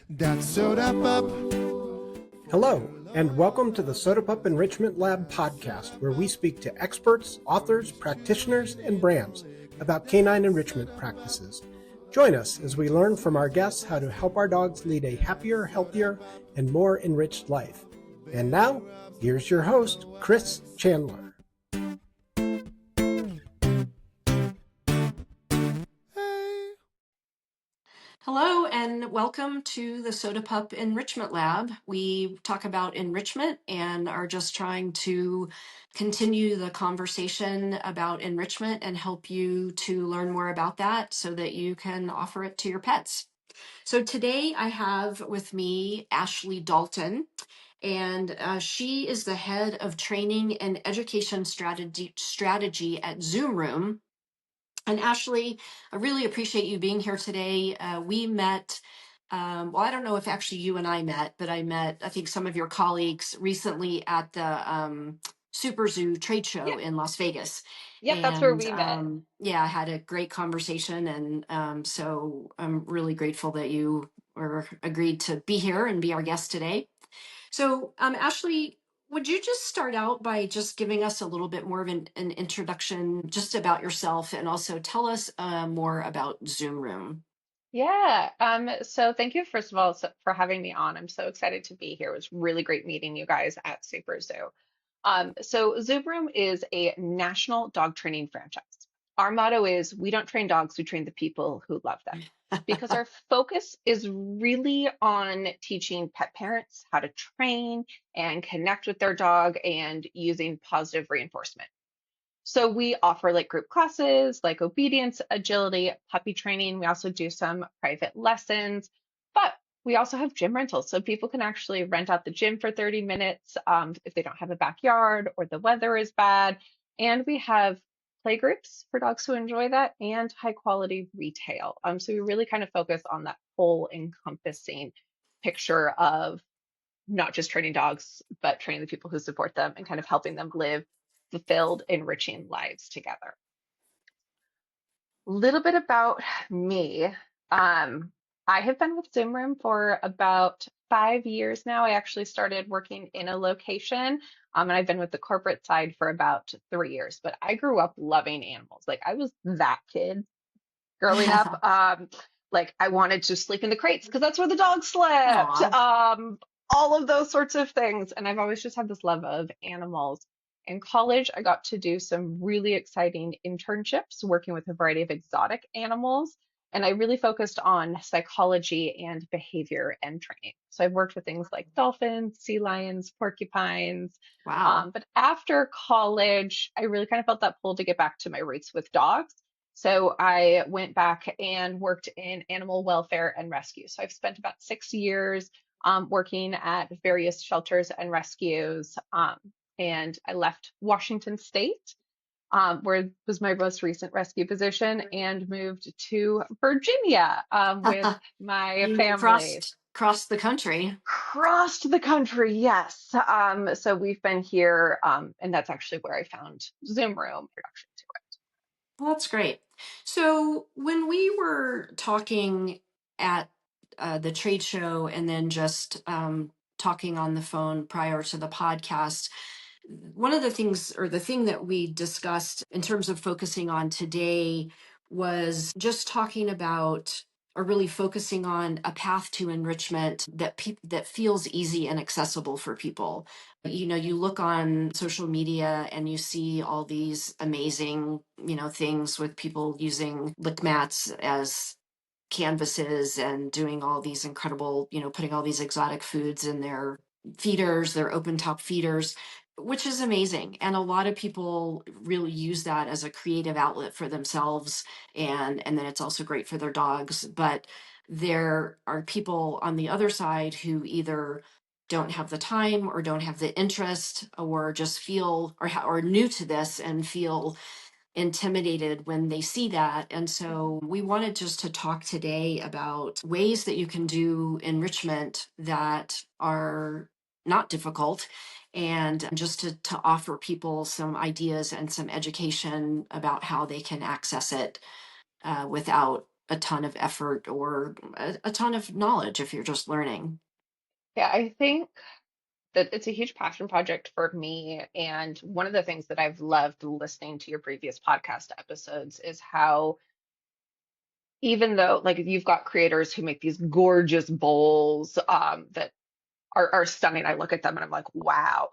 That's Soda Pup. Hello, and welcome to the Soda Pup Enrichment Lab podcast, where we speak to experts, authors, practitioners, and brands about canine enrichment practices. Join us as we learn from our guests how to help our dogs lead a happier, healthier, and more enriched life. And now, here's your host, Chris Chandler. Hello and welcome to the Soda Pup Enrichment Lab. We talk about enrichment and are just trying to continue the conversation about enrichment and help you to learn more about that so that you can offer it to your pets. So today I have with me Ashley Dalton, and she is the head of training and education strategy at Zoom Room. And Ashley, I really appreciate you being here today. We met, well, I don't know if actually you and I met, but I met, I think, some of your colleagues recently at the Super Zoo trade show in Las Vegas. Yep, that's where And we met. yeah, I had a great conversation. And so I'm really grateful that you agreed to be here and be our guest today. So, Ashley, would you just start out by just giving us a little bit more of an introduction just about yourself and also tell us more about Zoom Room? Yeah. So thank you, first of all, for having me on. I'm so excited to be here. It was really great meeting you guys at Super Zoo. So Zoom Room is a national dog training franchise. Our motto is we don't train dogs, we train the people who love them. Because our focus is really on teaching pet parents how to train and connect with their dog and using positive reinforcement. So we offer like group classes, like obedience, agility, puppy training. We also do some private lessons, but we also have gym rentals. So people can actually rent out the gym for 30 minutes if they don't have a backyard or the weather is bad. And we have play groups for dogs who enjoy that and high quality retail. So we really kind of focus on that whole encompassing picture of not just training dogs, but training the people who support them and kind of helping them live fulfilled, enriching lives together. Little bit about me. I have been with Zoom Room for about 5 years now. I actually started working in a location, and I've been with the corporate side for about 3 years. But I grew up loving animals. Like I was that kid growing up. Like I wanted to sleep in the crates because that's where the dogs slept. Aw. All of those sorts of things. And I've always just had this love of animals. In college, I got to do some really exciting internships working with a variety of exotic animals. And I really focused on psychology and behavior and training. So I've worked with things like dolphins, sea lions, porcupines. Wow. But after college, I really kind of felt that pull to get back to my roots with dogs. So I went back and worked in animal welfare and rescue. So I've spent about 6 years working at various shelters and rescues. And I left Washington State, where was my most recent rescue position, and moved to Virginia with my You family. crossed the country. Crossed the country, yes. So we've been here, and that's actually where I found Zoom Room introduction to it. Well, that's great. So when we were talking at the trade show and then just talking on the phone prior to the podcast, one of the things or the thing that we discussed in terms of focusing on today was just talking about or really focusing on a path to enrichment that feels easy and accessible for people. You know, you look on social media and you see all these amazing, things with people using lick mats as canvases and doing all these incredible, putting all these exotic foods in their feeders, their open top feeders, which is amazing. And a lot of people really use that as a creative outlet for themselves. And then it's also great for their dogs. But there are people on the other side who either don't have the time or don't have the interest or just feel or are new to this and feel intimidated when they see that. And so we wanted just to talk today about ways that you can do enrichment that are not difficult and just to offer people some ideas and some education about how they can access it without a ton of effort or a ton of knowledge if you're just learning. Yeah, I think that it's a huge passion project for me. And one of the things that I've loved listening to your previous podcast episodes is how, even though like you've got creators who make these gorgeous bowls that are stunning, I look at them and I'm like, wow,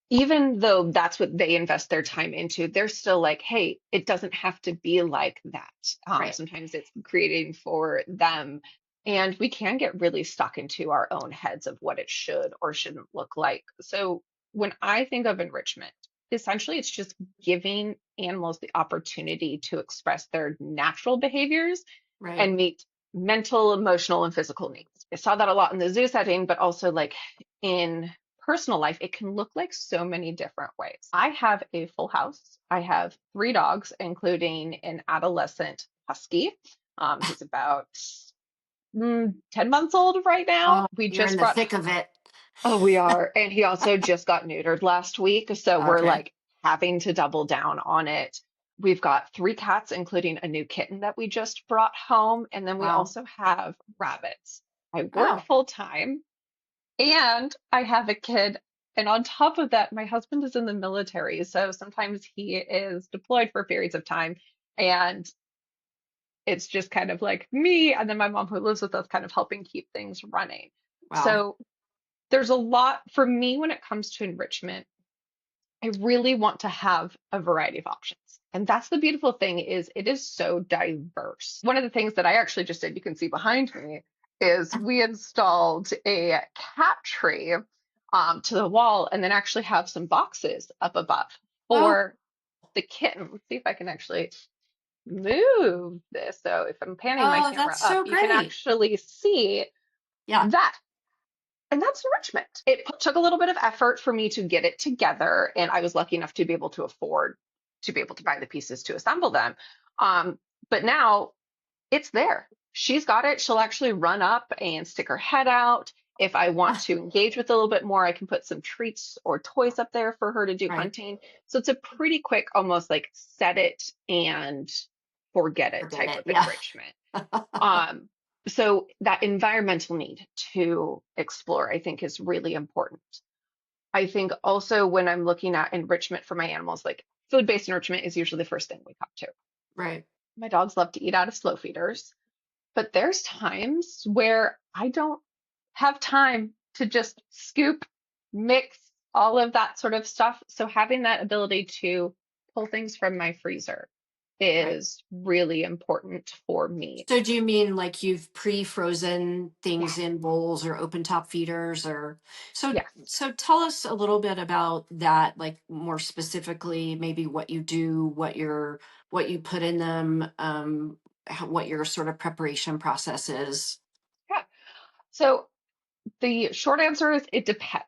even though that's what they invest their time into, they're still like, hey, it doesn't have to be like that. Right. Sometimes it's creating for them. And we can get really stuck into our own heads of what it should or shouldn't look like. So when I think of enrichment, essentially it's just giving animals the opportunity to express their natural behaviors Right. and meet mental, emotional, and physical needs. I saw that a lot in the zoo setting, but also like in personal life, it can look like so many different ways. I have a full house. I have 3 dogs, including an adolescent husky. He's about 10 months old right now. Oh, We you're in just the brought, thick of it. oh, we are. And he also just got neutered last week. So we're Okay. like having to double down on it. We've got 3 cats, including a new kitten that we just brought home. And then we Wow. also have rabbits. I work Oh, full time and I have a kid. And on top of that, my husband is in the military. So sometimes he is deployed for periods of time. And it's just kind of like me and then my mom who lives with us kind of helping keep things running. wow. So there's a lot for me when it comes to enrichment. I really want to have a variety of options. And that's the beautiful thing is it is so diverse. One of the things that I actually just did, you can see behind me, is we installed a cat tree to the wall and then actually have some boxes up above Oh, for the kitten. Let's see if I can actually move this. So if I'm panning my oh, camera that's up, so you can great. actually see Yeah. that. And that's enrichment. It took a little bit of effort for me to get it together, and I was lucky enough to be able to afford to be able to buy the pieces to assemble them. Um, but now it's there. She's got it. She'll actually run up and stick her head out. If I want Ah, to engage with it a little bit more, I can put some treats or toys up there for her to do right. hunting. So it's a pretty quick, almost like set it and forget it Forget type it. of Yeah. enrichment. Um, so that environmental need to explore, I think, is really important. I think also when I'm looking at enrichment for my animals, like food-based enrichment is usually the first thing we come to. Right. My dogs love to eat out of slow feeders, but there's times where I don't have time to just scoop, mix all of that sort of stuff. So having that ability to pull things from my freezer Right. is really important for me. So do you mean like you've pre-frozen things Yes, in bowls or open top feeders or yes. so tell us a little bit about that, like more specifically, maybe what you do, what you put in them, what your sort of preparation process is. Yeah. So the short answer is it depends.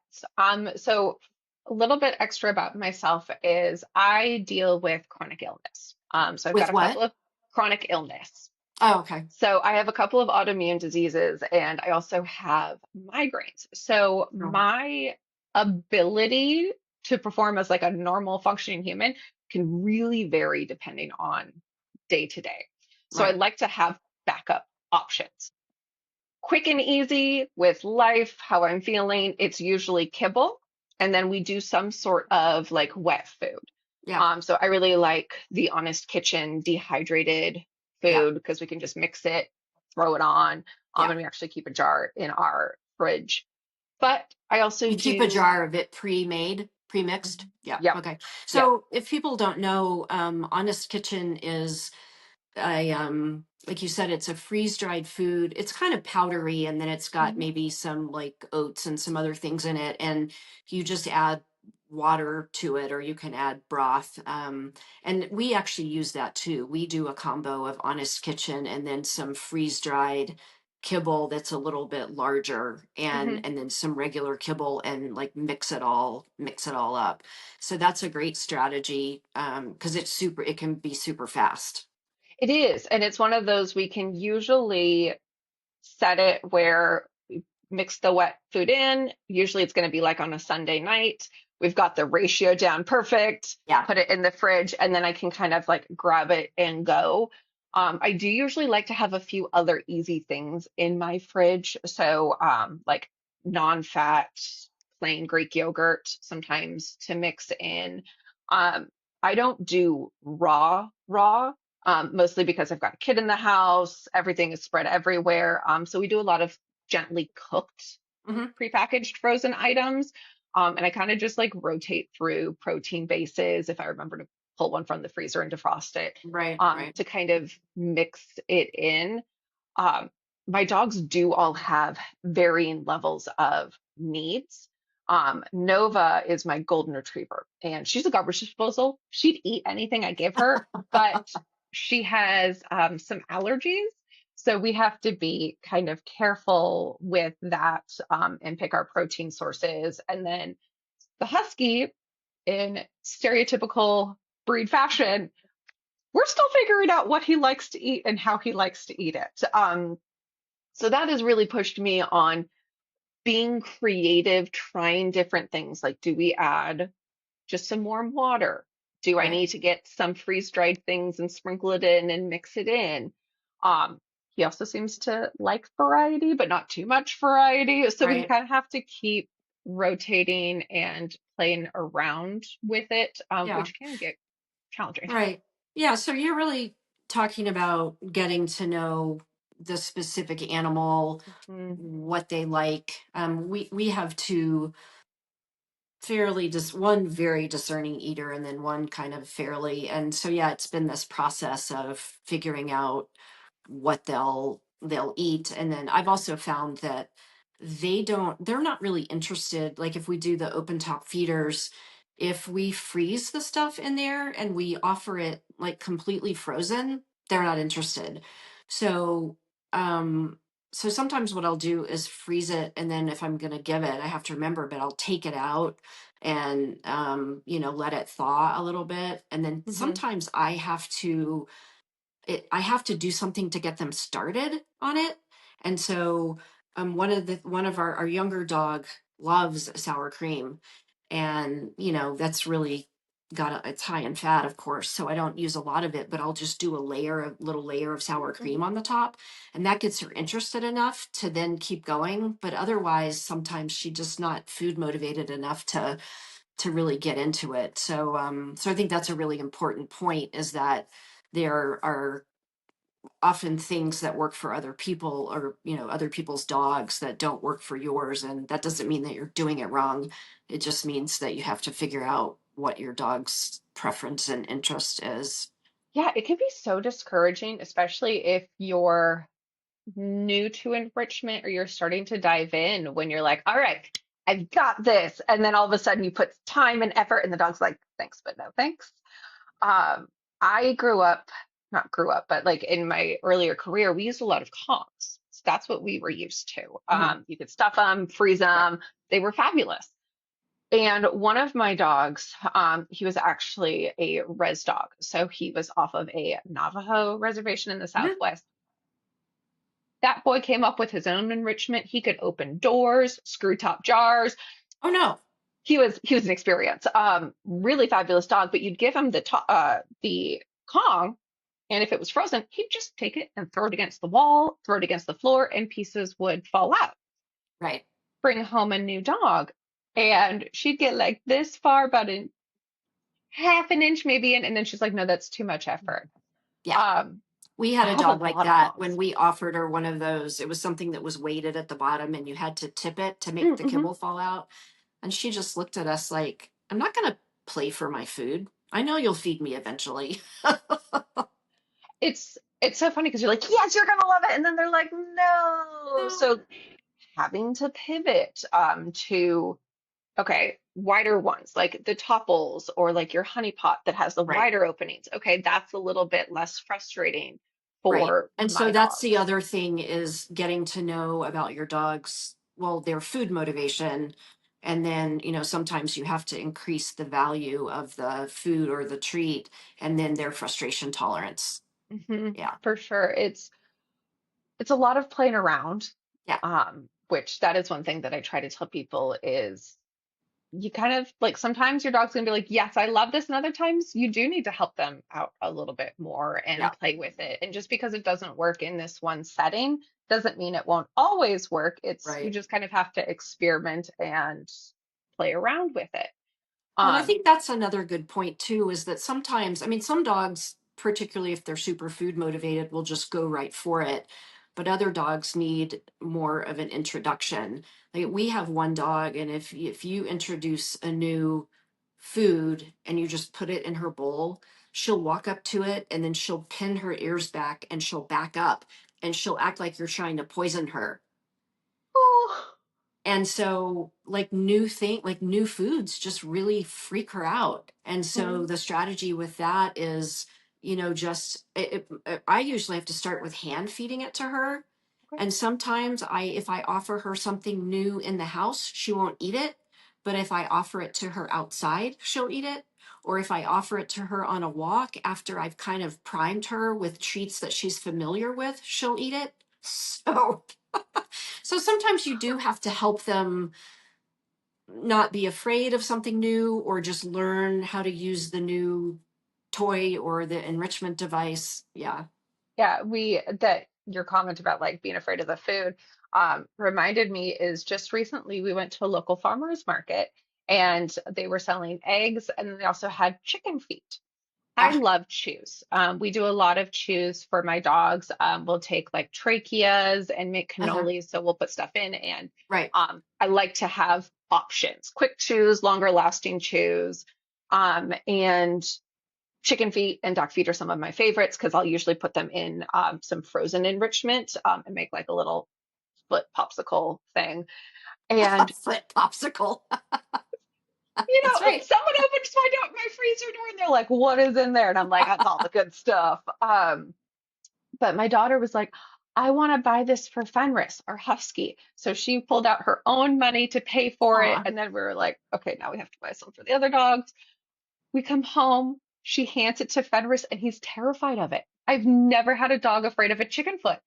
So a little bit extra about myself is I deal with chronic illness. So I've got With a couple what? of chronic illness. Oh, okay. So I have a couple of autoimmune diseases and I also have migraines. So Oh, my ability to perform as like a normal functioning human can really vary depending on day to day. So I right. like to have backup options. Quick and easy with life, how I'm feeling, it's usually kibble. And then we do some sort of like wet food. Yeah. So I really like the Honest Kitchen dehydrated Yeah. food because we can just mix it, throw it on, Yeah. and we actually keep a jar in our fridge. But I also You keep a do, jar of it pre-made, pre-mixed. Yeah. yep, Okay. yep, So if people don't know, Honest Kitchen is like you said, it's a freeze-dried food. It's kind of powdery, and then it's got mhm, maybe some like oats and some other things in it, and you just add water to it, or you can add broth. And we actually use that too. We do a combo of Honest Kitchen and then some freeze-dried kibble that's a little bit larger, mhm. and then some regular kibble, and like mix it all up. So that's a great strategy, because it can be super fast. It is. And it's one of those we can usually set it where we mix the wet food in. Usually it's going to be like on a Sunday night. We've got the ratio down perfect, Yeah. put it in the fridge, and then I can kind of like grab it and go. I do usually like to have a few other easy things in my fridge. So, like non-fat, plain Greek yogurt sometimes to mix in. Um, I don't do raw, mostly because I've got a kid in the house. Everything is spread everywhere. So we do a lot of gently cooked Hmm. prepackaged frozen items. And I kind of just like rotate through protein bases if I remember to pull one from the freezer and defrost it, Right, right, to kind of mix it in. Um, my dogs do all have varying levels of needs. Nova is my golden retriever, and she's a garbage disposal. She'd eat anything I give her, but she has some allergies. So we have to be kind of careful with that, and pick our protein sources. And then the husky, in stereotypical breed fashion, we're still figuring out what he likes to eat and how he likes to eat it. So that has really pushed me on being creative, trying different things. Like, do we add just some warm water? Do I right, need to get some freeze-dried things and sprinkle it in and mix it in? Um, he also seems to like variety, but not too much variety. So we right. kind of have to keep rotating and playing around with it, Yeah, which can get challenging. right. Yeah, so you're really talking about getting to know the specific animal, Mhm. what they like. We have two fairly just one very discerning eater and then one kind of fairly, and so yeah, it's been this process of figuring out what they'll eat. And then I've also found that they're not really interested, like if we do the open top feeders, if we freeze the stuff in there and we offer it like completely frozen, they're not interested. So um so sometimes what I'll do is freeze it, and then if I'm going to give it, I have to remember, but I'll take it out and let it thaw a little bit, and then Mhm. sometimes I have to do something to get them started on it. And so one of our younger dog loves sour cream. And that's really it's high in fat, of course. So I don't use a lot of it, but I'll just do a little layer of sour cream Mhm. on the top. And that gets her interested enough to then keep going. But otherwise, sometimes she's just not food motivated enough to really get into it. So I think that's a really important point, is that there are often things that work for other people, or other people's dogs, that don't work for yours, and that doesn't mean that you're doing it wrong. It just means that you have to figure out what your dog's preference and interest is. Yeah, it can be so discouraging, especially if you're new to enrichment or you're starting to dive in, when you're like, all right, I've got this. And then all of a sudden you put time and effort, and the dog's like, thanks, but no thanks. Um, I grew up, not grew up, but like in my earlier career, we used a lot of Kongs. So that's what we were used to. Mhm. You could stuff them, freeze Right. them. They were fabulous. And one of my dogs, he was actually a res dog. So he was off of a Navajo reservation in the Mhm. Southwest. That boy came up with his own enrichment. He could open doors, screw top jars. Oh no. He was an experience. Really fabulous dog, but you'd give him the Kong, and if it was frozen, he'd just take it and throw it against the wall, throw it against the floor, and pieces would fall out. Right. Bring home a new dog, and she'd get like this far, about a half an inch maybe in, and then she's like, no, that's too much effort. Yeah. Um, We I had a have a dog like lot of that. When Kongs. we offered her one of those, it was something that was weighted at the bottom and you had to tip it to make the Mm-hmm. kibble fall out. And she just looked at us like, I'm not going to play for my food. I know you'll feed me eventually. It's so funny because you're like, yes, you're gonna love it, and then they're like, no. No. So having to pivot, to, okay, wider ones, like the topples or like your honey pot that has the Right. wider openings. Okay, that's a little bit less frustrating Right. for And so my that's the dogs. other thing, is getting to know about your dog's, well, their food motivation. And then, sometimes you have to increase the value of the food or the treat, and then their frustration tolerance. Hmm. Yeah. For sure. It's a lot of playing around, Yeah. which that is one thing that I try to tell people is you kind of like sometimes your dog's gonna be like, yes, I love this, and other times you do need to help them out a little bit more and Yeah, play with it. And just because it doesn't work in this one setting doesn't mean it won't always work. It's you right. just kind of have to experiment and play around with it. Well, and I Um, think that's another good point too, is that sometimes, I mean, some dogs, particularly if they're super food motivated, will just go right for it. But other dogs need more of an introduction. Like we have one dog, and if you introduce a new food and you just put it in her bowl, she'll walk up to it and then she'll pin her ears back and she'll back up and she'll act like you're trying to poison her. oh, And so like new foods just really freak her out. And so mhm, the strategy with that is, just I usually have to start with hand feeding it to her. okay. And sometimes if I offer her something new in the house, she won't eat it. But if I offer it to her outside, she'll eat it. Or if I offer it to her on a walk after I've kind of primed her with treats that she's familiar with, she'll eat it. So so sometimes you do have to help them not be afraid of something new or just learn how to use the new toy or the enrichment device. Yeah. Yeah, we that your comment about like being afraid of the food reminded me is just recently we went to a local farmers market and they were selling eggs and they also had chicken feet. I Ah, love chews. We do a lot of chews for my dogs. We'll take like tracheas and make uh-huh. cannolis, so we'll put stuff in. And Right. I like to have options, quick chews, longer lasting chews. And chicken feet and duck feet are some of my favorites because I'll usually put them in some frozen enrichment and make like a little split popsicle thing. And Foot popsicle. That's right. someone opens my freezer door and they're like, "What is in there?" And I'm like, "That's all the good stuff." But my daughter was like, "I want to buy this for Fenris, our husky." So she pulled out her own money to pay for it, Aw. and then we were like, "Okay, now we have to buy some for the other dogs." We come home, she hands it to Fenris, and he's terrified of it. I've never had a dog afraid of a chicken foot,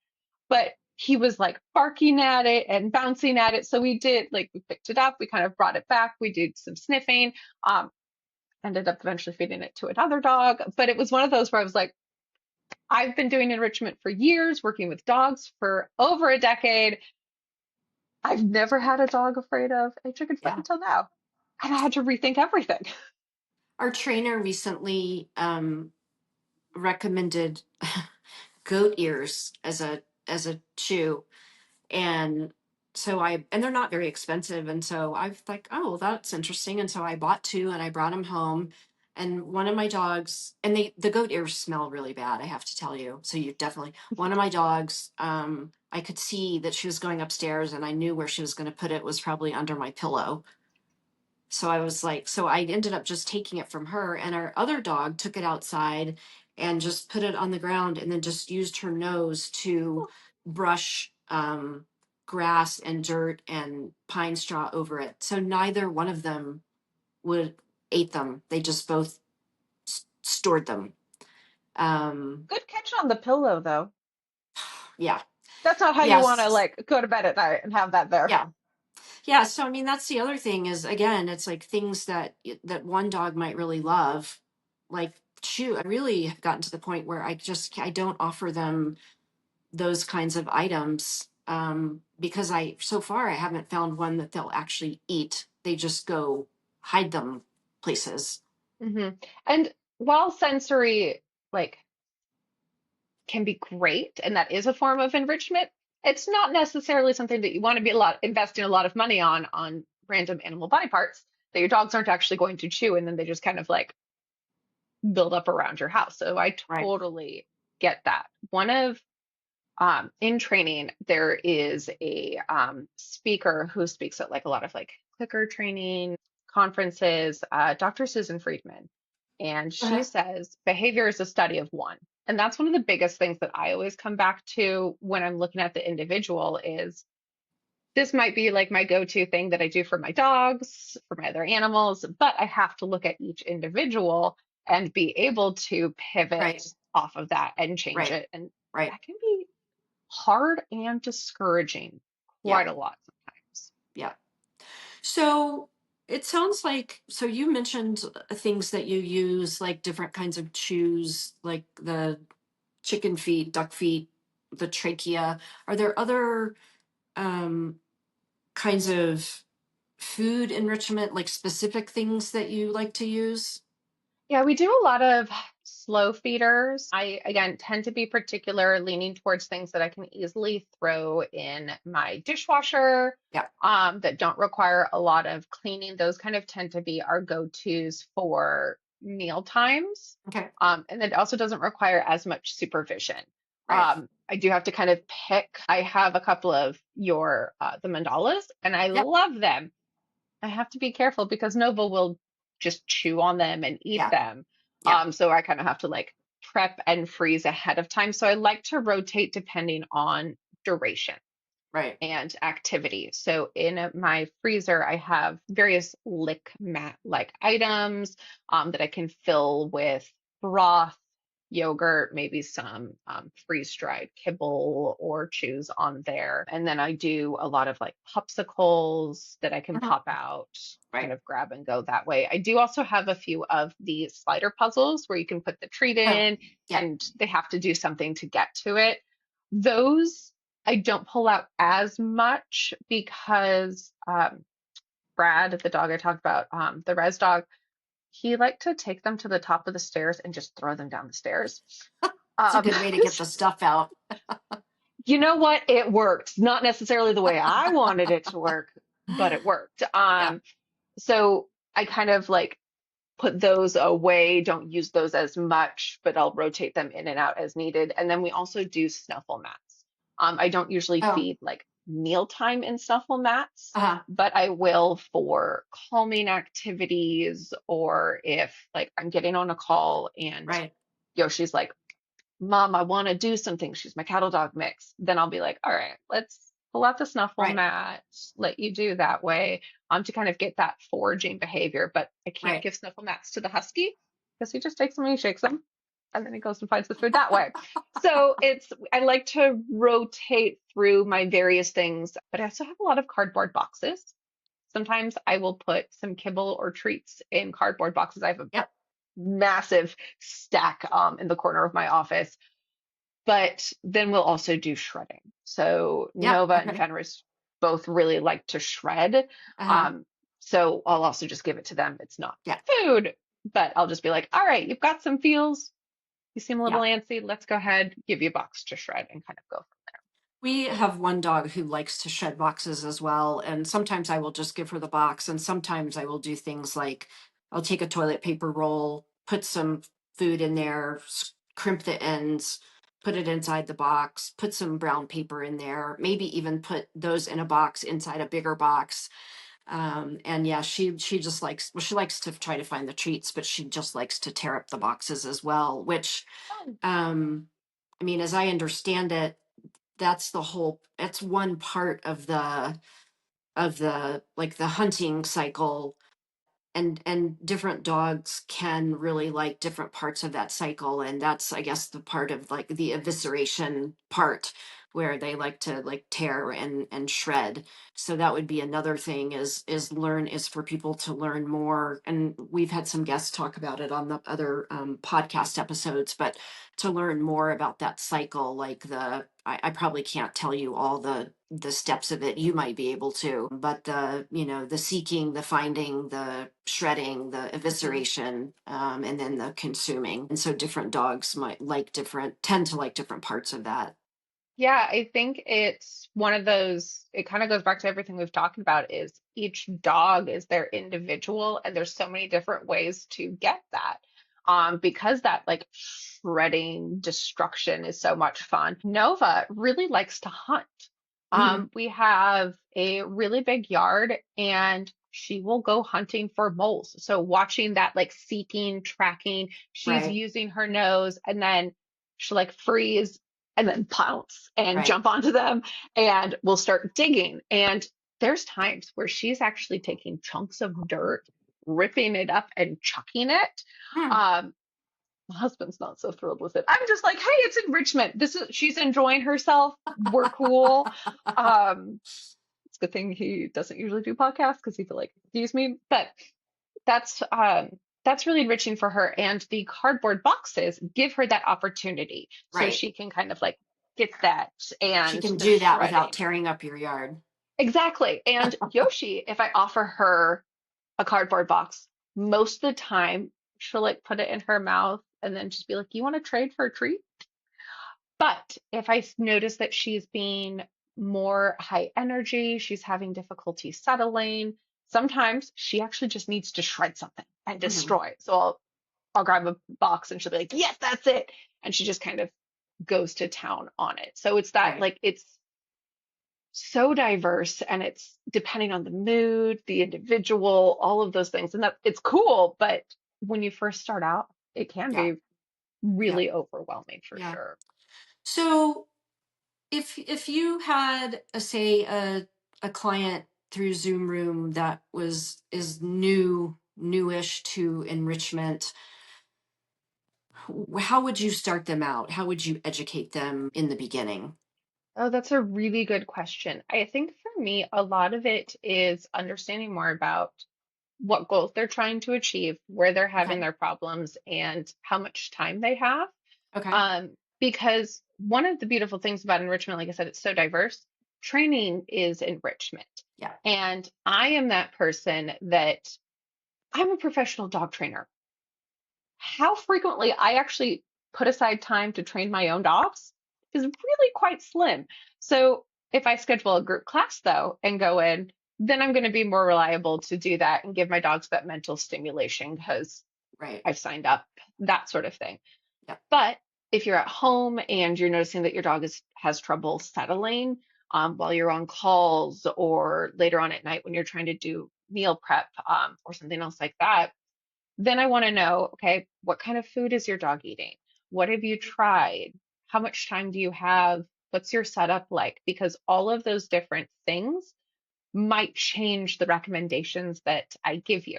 but he was like barking at it and bouncing at it. So we did like we picked it up, we kind of brought it back, we did some sniffing, ended up eventually feeding it to another dog. But it was one of those where I was like, I've been doing enrichment for years, working with dogs for over a decade. I've never had a dog afraid of a chicken foot Yeah. until now. And I had to rethink everything. Our trainer recently recommended goat ears as a chew. And so and they're not very expensive. And so I was like, oh, well, that's interesting. And so I bought two and I brought them home. And one of my dogs, and the goat ears smell really bad, I have to tell you. So you definitely, one of my dogs, I could see that she was going upstairs and I knew where she was going to put it was probably under my pillow. So I was like, so I ended up just taking it from her, and our other dog took it outside and just put it on the ground and then just used her nose to brush grass and dirt and pine straw over it. So neither one of them would ate them. They just both stored them. Um, Good catch on the pillow, though. yeah. That's not how you want to Yes. like go to bed at night and have that there. Yeah. Yeah, so I mean that's the other thing is again, it's like things that one dog might really love. Like shoot, I really have gotten to the point where I don't offer them those kinds of items because I so far I haven't found one that they'll actually eat. They just go hide them places. Hmm. And while sensory like can be great, and that is a form of enrichment, it's not necessarily something that you want to be investing a lot of money on random animal body parts that your dogs aren't actually going to chew, and then they just kind of like build up around your house. So I Right. totally get that. One of in training, there is a speaker who speaks at like a lot of like clicker training conferences, Dr. Susan Friedman. And she Uh-huh. says behavior is a study of one. And that's one of the biggest things that I always come back to when I'm looking at the individual is this might be like my go-to thing that I do for my dogs, for my other animals, but I have to look at each individual and be able to pivot Right. off of that and change Right. it. And Right. that can be hard and discouraging Yeah. quite a lot sometimes. Yeah. So It sounds like, so you mentioned things that you use, like different kinds of chews, like the chicken feet, duck feet, the trachea. Are there other um, kinds of food enrichment, like specific things that you like to use? Yeah, we do a lot of slow feeders. I, again, tend to be particular, leaning towards things that I can easily throw in my dishwasher, Yeah. that don't require a lot of cleaning. Those kind of tend to be our go-tos for meal times. Okay. And it also doesn't require as much supervision. Right. I do have to kind of pick. I have a couple of the mandalas, and I Yep. love them. I have to be careful because Nova will just chew on them and eat Yeah. them. Yeah. So I kind of have to like prep and freeze ahead of time. So I like to rotate depending on duration Right. and activity. So in my freezer, I have various lick mat like items that I can fill with broth, yogurt, maybe some freeze-dried kibble or chews on there. And then I do a lot of like popsicles that I can Mhm. pop out, kind Right. of grab and go that way. I do also have a few of the slider puzzles where you can put the treat Oh, in yeah. and they have to do something to get to it. Those I don't pull out as much because Brad, the dog I talked about, the res dog, he liked to take them to the top of the stairs and just throw them down the stairs. It's a Um, good way to get the stuff out. you know what? It worked. Not necessarily the way I wanted it to work, but it worked. Yeah. So I kind of like put those away, don't use those as much, but I'll rotate them in and out as needed. And then we also do snuffle mats. I don't usually Oh, feed like mealtime in snuffle mats, uh-huh. but I will for calming activities or if like I'm getting on a call and Right. Yoshi's like, Mom, I want to do something. She's my cattle dog mix. Then I'll be like, all right, let's pull out the snuffle Right. mat, let you do that way, to kind of get that foraging behavior. But I can't Right. give snuffle mats to the husky because he just takes them and he shakes them and then he goes and finds the food that way. So I like to rotate through my various things, but I also have a lot of cardboard boxes. Sometimes I will put some kibble or treats in cardboard boxes. I have a Yep. massive stack in the corner of my office. But then we'll also do shredding. So Yep. Nova and Okay. Fenris both really like to shred. Uh-huh. Um, so I'll also just give it to them. It's not Yeah. food, but I'll just be like, all right, you've got some feels. You seem a little Yeah. antsy. Let's go ahead, give you a box to shred and kind of go. We have one dog who likes to shed boxes as well. And sometimes I will just give her the box. And sometimes I will do things like I'll take a toilet paper roll, put some food in there, crimp the ends, put it inside the box, put some brown paper in there, maybe even put those in a box inside a bigger box. And yeah, she just likes, well, she likes to try to find the treats, but she just likes to tear up the boxes as well, which Oh, um I mean, as I understand it, that's one part of the like the hunting cycle, and different dogs can really like different parts of that cycle, and that's, I guess, the part of like the evisceration part where they like to like tear and shred. So that would be another thing, is for people to learn more, and we've had some guests talk about it on the other podcast episodes, but to learn more about that cycle, like I probably can't tell you all the steps of it. You might be able to, but the seeking, the finding, the shredding, the mhm. evisceration, and then the consuming. And so different dogs tend to like different parts of that. Yeah, I think it's one of those, it kind of goes back to everything we've talked about is each dog is their individual and there's so many different ways to get that. Because that like shredding destruction is so much fun. Nova really likes to hunt. Mhm. We have a really big yard and she will go hunting for moles. So watching that like seeking, tracking, she's Right, using her nose and then she'll like freeze and then pounce and right. jump onto them and we'll start digging. And there's times where she's actually taking chunks of dirt, ripping it up and chucking it. Hmm. Um, my husband's not so thrilled with it. I'm just like, hey, it's enrichment. She's enjoying herself. We're cool. Um, It's a good thing he doesn't usually do podcasts because he'd be like, excuse me. But that's that's really enriching for her. And the cardboard boxes give her that opportunity. So Right. she can kind of like get that She and can the do that without shredding. tearing up your yard. Exactly. And Yoshi, if I offer her a cardboard box, most of the time she'll like put it in her mouth and then just be like, "You want to trade for a treat?" But if I notice that she's being more high energy, she's having difficulty settling, sometimes she actually just needs to shred something and Hmm. destroy. So I'll grab a box and she'll be like, "Yes, that's it." And she just kind of goes to town on it. So it's that Right. like it's so diverse and it's depending on the mood, the individual, all of those things. And that it's cool, but when you first start out, it can Yeah. be Yeah. really overwhelming for Yeah. sure. So if you had say a client through Zoom Room that is newish to enrichment, how would you start them out? How would you educate them in the beginning? Oh, that's a really good question. I think for me, a lot of it is understanding more about what goals they're trying to achieve, where they're having Okay. their problems, and how much time they have. Okay. Because one of the beautiful things about enrichment, like I said, it's so diverse. Training is enrichment. Yeah. And I am that person that I'm a professional dog trainer. How frequently I actually put aside time to train my own dogs is really quite slim. So if I schedule a group class though and go in, then I'm going to be more reliable to do that and give my dogs that mental stimulation because Right. I've signed up, that sort of thing. Yeah. But if you're at home and you're noticing that your dog has trouble settling while you're on calls or later on at night when you're trying to do meal prep or something else like that, then I want to know, okay, what kind of food is your dog eating? What have you tried? How much time do you have? What's your setup like? Because all of those different things might change the recommendations that I give you.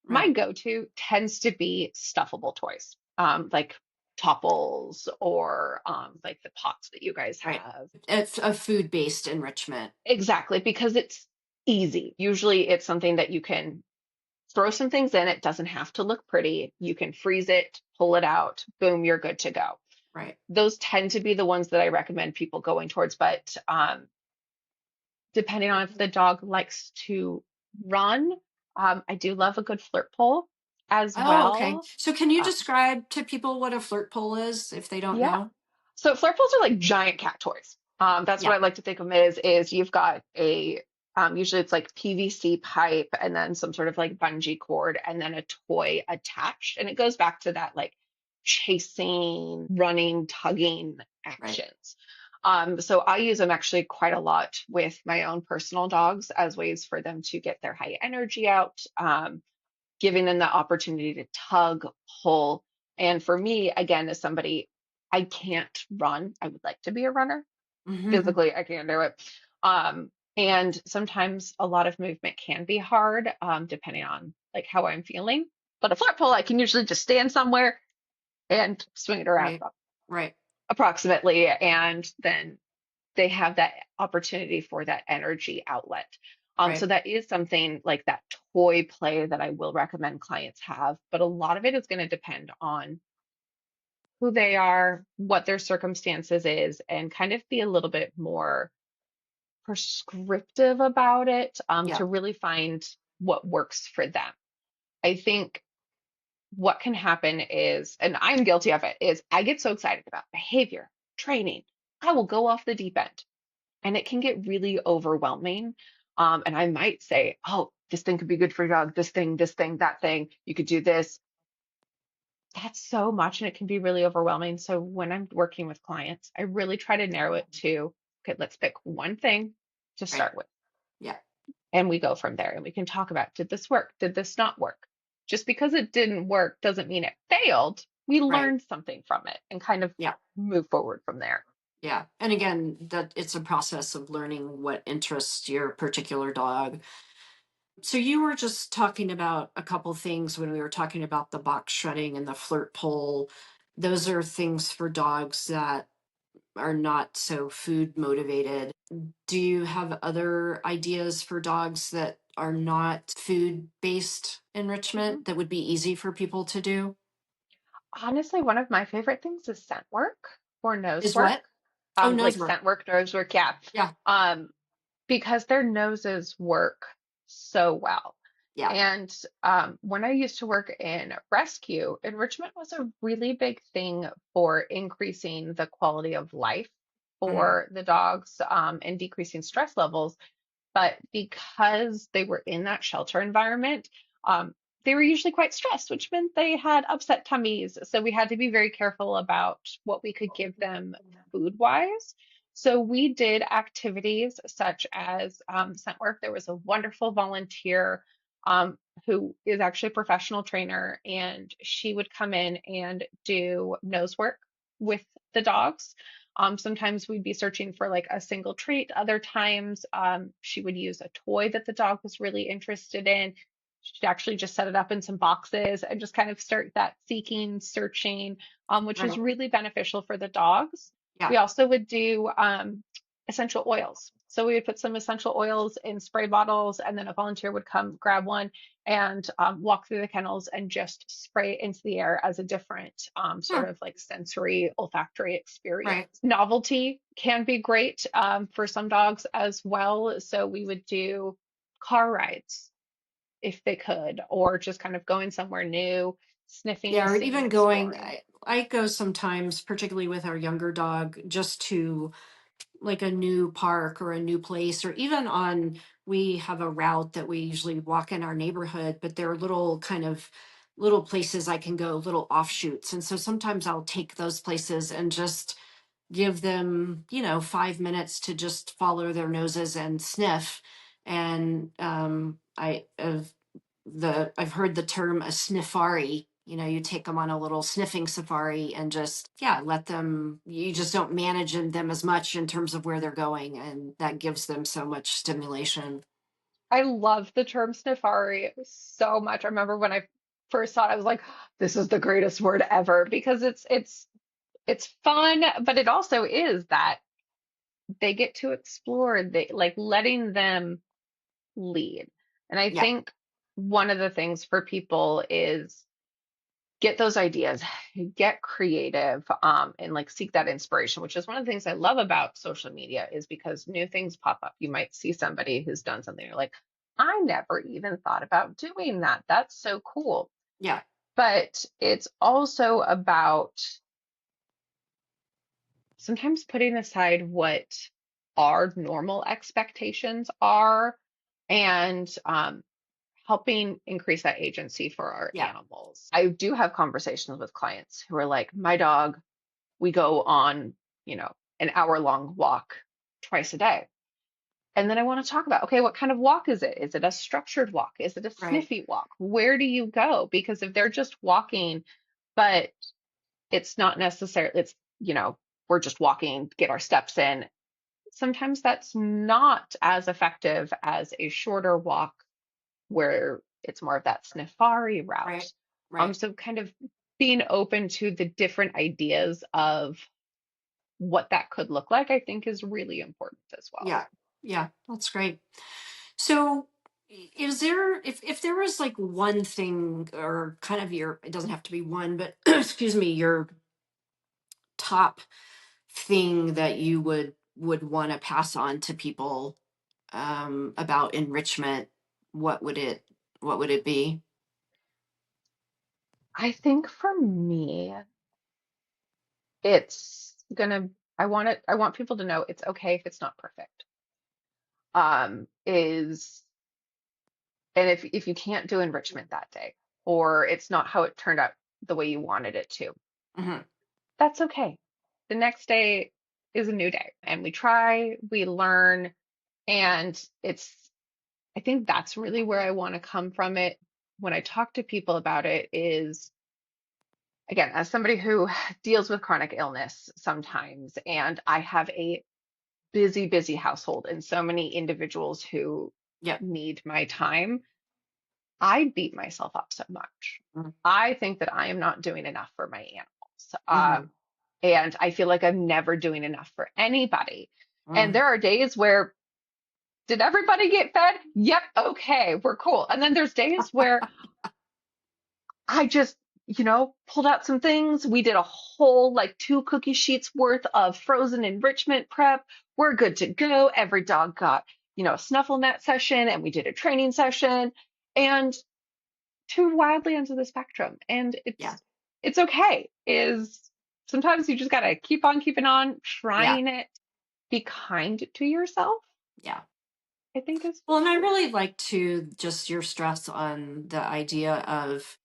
My Right. go-to tends to be stuffable toys, like topples or like the pots that you guys Right. have. It's a food-based enrichment. Exactly, because it's easy. Usually it's something that you can throw some things in. It doesn't have to look pretty. You can freeze it, pull it out, boom, you're good to go. Right. Those tend to be the ones that I recommend people going towards, but depending on if the dog likes to run, I do love a good flirt pole as Oh, okay. well. So can you Uh, describe to people what a flirt pole is if they don't yeah. know? So flirt poles are like giant cat toys. That's what Yeah. I like to think of them is you've got a usually it's like PVC pipe and then some sort of like bungee cord and then a toy attached. And it goes back to that like chasing, running, tugging Right. actions. So I use them actually quite a lot with my own personal dogs as ways for them to get their high energy out, giving them the opportunity to tug, pull. And for me, again, as somebody, I can't run. I would like to be a runner. Hmm. Physically, I can't do it. And sometimes a lot of movement can be hard, depending on like how I'm feeling. But a flat pole, I can usually just stand somewhere and swing it around Right. Right. approximately, and then they have that opportunity for that energy outlet. So Right. that is something like that toy play that I will recommend clients have, but a lot of it is going to depend on who they are, what their circumstances is, and kind of be a little bit more prescriptive about it Yeah. to really find what works for them. I think what can happen is, and I'm guilty of it, is I get so excited about behavior, training, I will go off the deep end and it can get really overwhelming. And I might say, oh, this thing could be good for your dog, this thing, that thing. You could do this. That's so much, and it can be really overwhelming. So when I'm working with clients, I really try to narrow it to, okay, let's pick one thing to Right. start with. Yeah. And we go from there and we can talk about, did this work? Did this not work? Just because it didn't work doesn't mean it failed. We Right. learned something from it and kind of Yeah. move forward from there. Yeah. And again, that it's a process of learning what interests your particular dog. So you were just talking about a couple things when we were talking about the box shredding and the flirt pole. Those are things for dogs that are not so food motivated. Do you have other ideas for dogs that are not food based Mhm. enrichment that would be easy for people to do? Honestly, one of my favorite things is scent work or nose Is what? work. Oh, nose Like work. scent work, nose work, yeah. Yeah. Um, because their noses work so well. Yeah. And when I used to work in rescue, enrichment was a really big thing for increasing the quality of life Mhm. for the dogs, and decreasing stress levels. But because they were in that shelter environment, um, they were usually quite stressed, which meant they had upset tummies. So we had to be very careful about what we could give them food wise. So we did activities such as scent work. There was a wonderful volunteer who is actually a professional trainer, and she would come in and do nose work with the dogs. Sometimes we'd be searching for like a single treat. Other times, she would use a toy that the dog was really interested in. She'd actually just set it up in some boxes and just kind of start that seeking, searching, which was Right. really beneficial for the dogs. Yeah. We also would do essential oils. So we would put some essential oils in spray bottles, and then a volunteer would come grab one and walk through the kennels and just spray it into the air as a different Hmm. sort of like sensory olfactory experience. Right. Novelty can be great for some dogs as well. So we would do car rides if they could, or just kind of going somewhere new, sniffing, Yeah. Or seeing, even going, exploring. I go sometimes, particularly with our younger dog, just to like a new park or a new place, or even on, we have a route that we usually walk in our neighborhood, but there are little kind of little places I can go, little offshoots. And so sometimes I'll take those places and just give them, 5 minutes to just follow their noses and sniff. And I've heard the term a sniffari. You take them on a little sniffing safari and just, yeah, let them, you just don't manage them as much in terms of where they're going. And that gives them so much stimulation. I love the term sniffari so much. I remember when I first saw it, I was like, this is the greatest word ever because it's fun, but it also is that they get to explore, they like letting them lead. And I Yeah. think one of the things for people is get those ideas, get creative, and like seek that inspiration, which is one of the things I love about social media is because new things pop up. You might see somebody who's done something, you're like, I never even thought about doing that. That's so cool. Yeah. But it's also about sometimes putting aside what our normal expectations are and helping increase that agency for our Yeah. animals. I do have conversations with clients who are like, my dog, we go on, an hour-long walk twice a day. And then I want to talk about, okay, what kind of walk is it? Is it a structured walk? Is it a Right. sniffy walk? Where do you go? Because if they're just walking, but it's not necessarily, we're just walking, get our steps in. Sometimes that's not as effective as a shorter walk where it's more of that safari Right. route. Right. So kind of being open to the different ideas of what that could look like, I think is really important as well. Yeah. Yeah. That's great. So, is there, if there was like one thing, or kind of your, it doesn't have to be one, but excuse me, your top thing that you would want to pass on to people about enrichment, what would it be? I think for me, it's gonna, I want people to know it's okay if it's not perfect. Is and if you can't do enrichment that day, or it's not how it turned out the way you wanted it to, Hmm. that's okay. The next day is a new day, and we try, we learn, and I think that's really where I want to come from it when I talk to people about it is, again, as somebody who deals with chronic illness sometimes, and I have a busy, busy household and so many individuals who Yeah. need my time, I beat myself up so much. I think that I am not doing enough for my animals. Mm-hmm. And I feel like I'm never doing enough for anybody. And Mm. there are days where, did everybody get fed? Yep, okay, we're cool. And then there's days where I just, pulled out some things. We did a whole like 2 cookie sheets worth of frozen enrichment prep. We're good to go. Every dog got, a snuffle net session, and we did a training session, and two wildly ends of the spectrum. And Yeah. it's okay. Is sometimes you just gotta keep on keeping on, Yeah. trying it. Be kind to yourself, Yeah. I think is Well, and I important. really like to just your stress on the idea of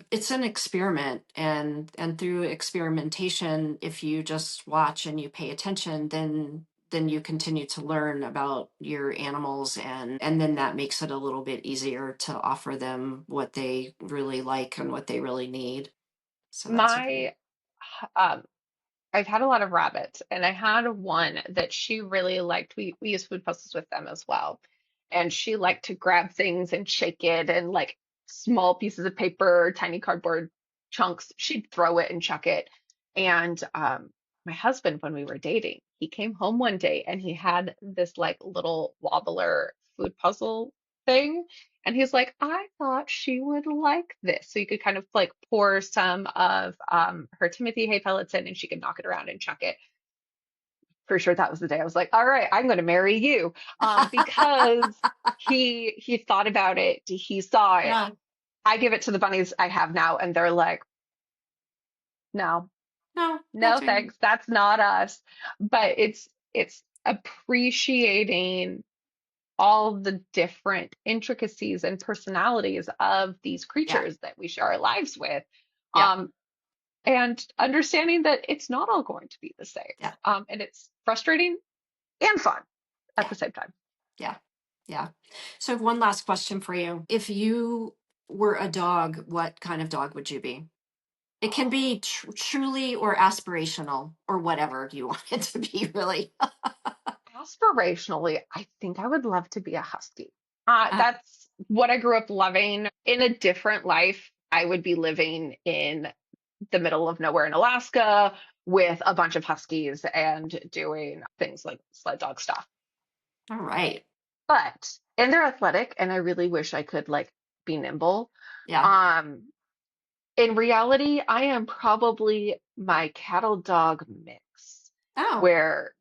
it's an experiment, and through experimentation, if you just watch and you pay attention, then you continue to learn about your animals, and then that makes it a little bit easier to offer them what they really like and what they really need. So that's a great. My um I've had a lot of rabbits, and I had one that she really liked. We use food puzzles with them as well. And she liked to grab things and shake it, and like small pieces of paper, tiny cardboard chunks, she'd throw it and chuck it. And my husband, when we were dating, he came home one day and he had this like little wobbler food puzzle thing. And he's like, I thought she would like this. So you could kind of like pour some of her Timothy hay pellets in, and she could knock it around and chuck it. For sure, that was the day I was like, all right, I'm going to marry you. Because he thought about it, he saw it. Yeah. I give it to the bunnies I have now, and they're like, no, No, no, that's right. thanks, that's not us. But it's appreciating all the different intricacies and personalities of these Yeah. creatures that we share our lives with. Yeah. Um, and understanding that it's not all going to be the same. Yeah. And it's frustrating and fun at Yeah. the same time. Yeah. Yeah. So I have one last question for you. If you were a dog, what kind of dog would you be? It can be truly or aspirational or whatever you want it to be, really. Aspirationally, I think I would love to be a husky. Uh, That's what I grew up loving. In a different life, I would be living in the middle of nowhere in Alaska with a bunch of huskies and doing things like sled dog stuff. all right. And they're athletic, and I really wish I could like be nimble. Yeah. Um, in reality, I am probably my cattle dog mix, Oh, where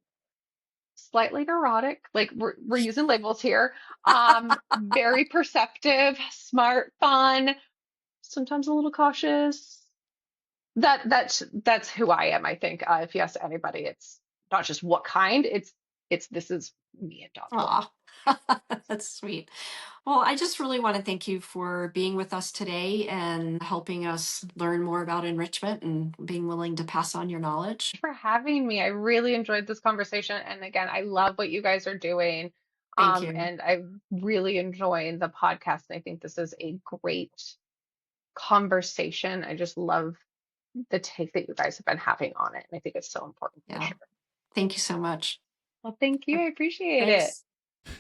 slightly neurotic, like we're using labels here. Very perceptive, smart, fun, sometimes a little cautious. That's who I am, I think. If you ask anybody, it's not just what kind, it's this is me in dog form. aw. That's sweet. Well, I just really want to thank you for being with us today and helping us learn more about enrichment and being willing to pass on your knowledge. For having me. I really enjoyed this conversation. And again, I love what you guys are doing. Thank you. And I'm really enjoying the podcast. And I think this is a great conversation. I just love the take that you guys have been having on it. And I think it's so important for Yeah. sure. Thank you so much. Well, thank you. I appreciate it.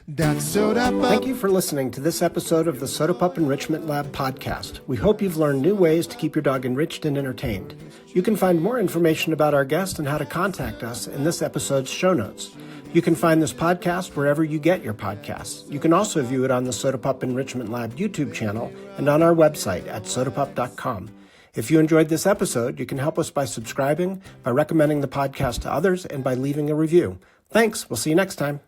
Thanks. Thank you for listening to this episode of the Soda Pup Enrichment Lab podcast. We hope you've learned new ways to keep your dog enriched and entertained. You can find more information about our guest and how to contact us in this episode's show notes. You can find this podcast wherever you get your podcasts. You can also view it on the Soda Pup Enrichment Lab YouTube channel and on our website at sodapup.com. If you enjoyed this episode, you can help us by subscribing, by recommending the podcast to others, and by leaving a review. Thanks. We'll see you next time.